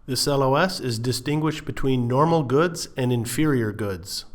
This LOS is distinguished between normal goods and inferior goods.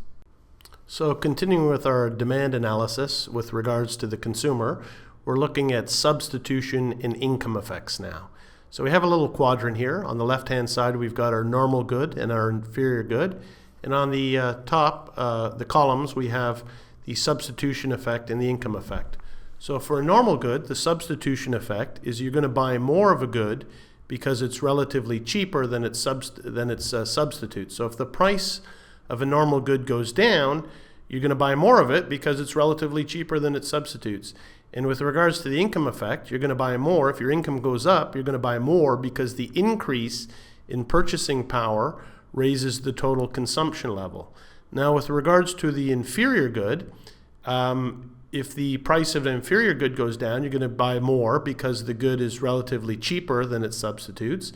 So continuing with our demand analysis with regards to the consumer, we're looking at substitution and income effects now. So we have a little quadrant here. On the left-hand side, we've got our normal good and our inferior good. And on the top, the columns, we have the substitution effect and the income effect. So for a normal good, the substitution effect is you're going to buy more of a good because it's relatively cheaper than its substitute. So if the price of a normal good goes down, you're going to buy more of it because it's relatively cheaper than its substitutes. And with regards to the income effect, you're going to buy more. If your income goes up, you're going to buy more because the increase in purchasing power raises the total consumption level. Now with regards to the inferior good, if the price of an inferior good goes down, you're going to buy more because the good is relatively cheaper than its substitutes.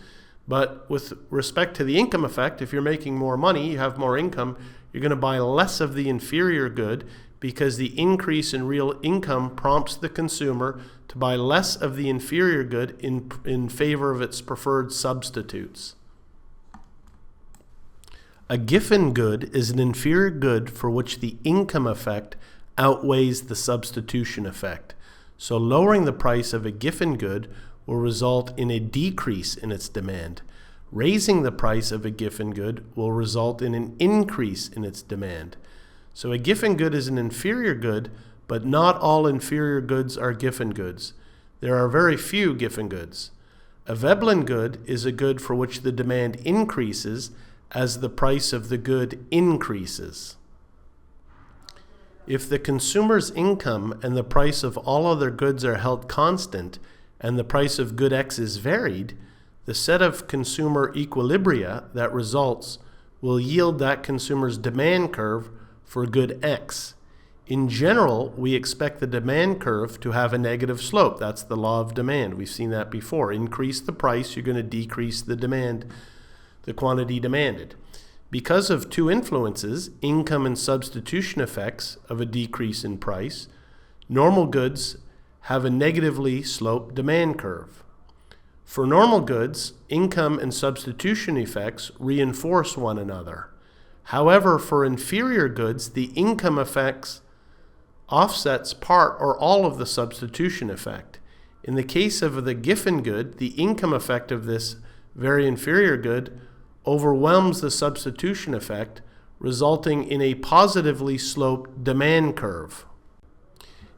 But with respect to the income effect, if you're making more money, you have more income, you're going to buy less of the inferior good because the increase in real income prompts the consumer to buy less of the inferior good in favor of its preferred substitutes. A Giffen good is an inferior good for which the income effect outweighs the substitution effect. So lowering the price of a Giffen good will result in a decrease in its demand. Raising the price of a Giffen good will result in an increase in its demand. So a Giffen good is an inferior good, but not all inferior goods are Giffen goods. There are very few Giffen goods. A Veblen good is a good for which the demand increases as the price of the good increases. If the consumer's income and the price of all other goods are held constant and the price of good X is varied, the set of consumer equilibria that results will yield that consumer's demand curve for good X. In general, we expect the demand curve to have a negative slope. That's the law of demand. We've seen that before. Increase the price, you're going to decrease the demand, the quantity demanded. Because of two influences, income and substitution effects of a decrease in price, normal goods have a negatively sloped demand curve. For normal goods, income and substitution effects reinforce one another. However, for inferior goods, the income effects offsets part or all of the substitution effect. In the case of the Giffen good, the income effect of this very inferior good overwhelms the substitution effect, resulting in a positively sloped demand curve.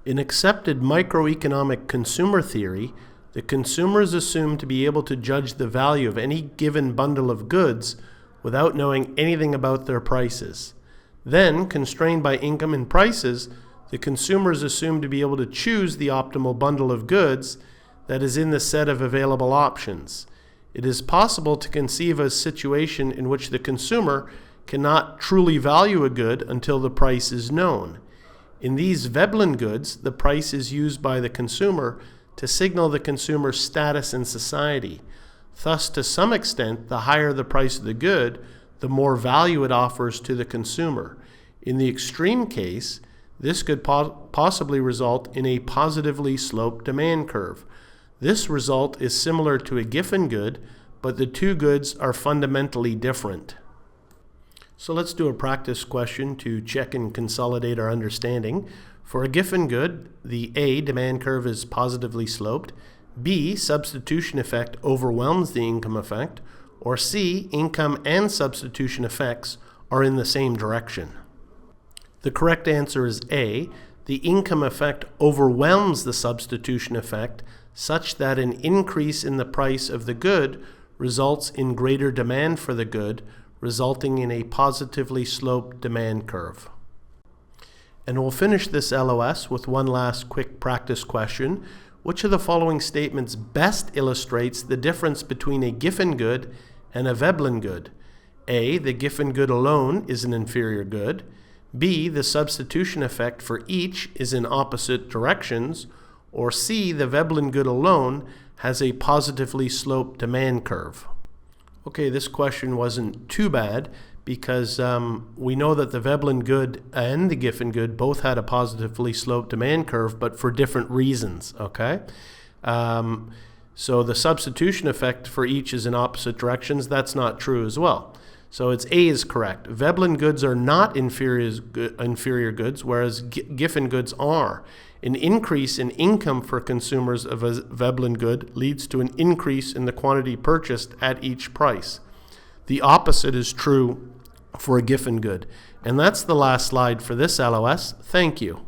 In accepted microeconomic consumer theory, the consumer is assumed to be able to judge the value of any given bundle of goods without knowing anything about their prices. Then, constrained by income and prices, the consumer is assumed to be able to choose the optimal bundle of goods that is in the set of available options. It is possible to conceive a situation in which the consumer cannot truly value a good until the price is known. In these Veblen goods, the price is used by the consumer to signal the consumer's status in society. Thus, to some extent, the higher the price of the good, the more value it offers to the consumer. In the extreme case, this could possibly result in a positively sloped demand curve. This result is similar to a Giffen good, but the two goods are fundamentally different. So let's do a practice question to check and consolidate our understanding. For a Giffen good, the A, demand curve, is positively sloped. B, substitution effect overwhelms the income effect. Or C, income and substitution effects are in the same direction. The correct answer is A. The income effect overwhelms the substitution effect such that an increase in the price of the good results in greater demand for the good, resulting in a positively sloped demand curve. And we'll finish this LOS with one last quick practice question. Which of the following statements best illustrates the difference between a Giffen good and a Veblen good? A, the Giffen good alone is an inferior good. B, the substitution effect for each is in opposite directions. Or C, the Veblen good alone has a positively sloped demand curve. Okay, this question wasn't too bad because we know that the Veblen good and the Giffen good both had a positively sloped demand curve, but for different reasons, okay? So the substitution effect for each is in opposite directions. That's not true as well. So it's A is correct. Veblen goods are not inferior goods, whereas Giffen goods are. An increase in income for consumers of a Veblen good leads to an increase in the quantity purchased at each price. The opposite is true for a Giffen good. And that's the last slide for this LOS. Thank you.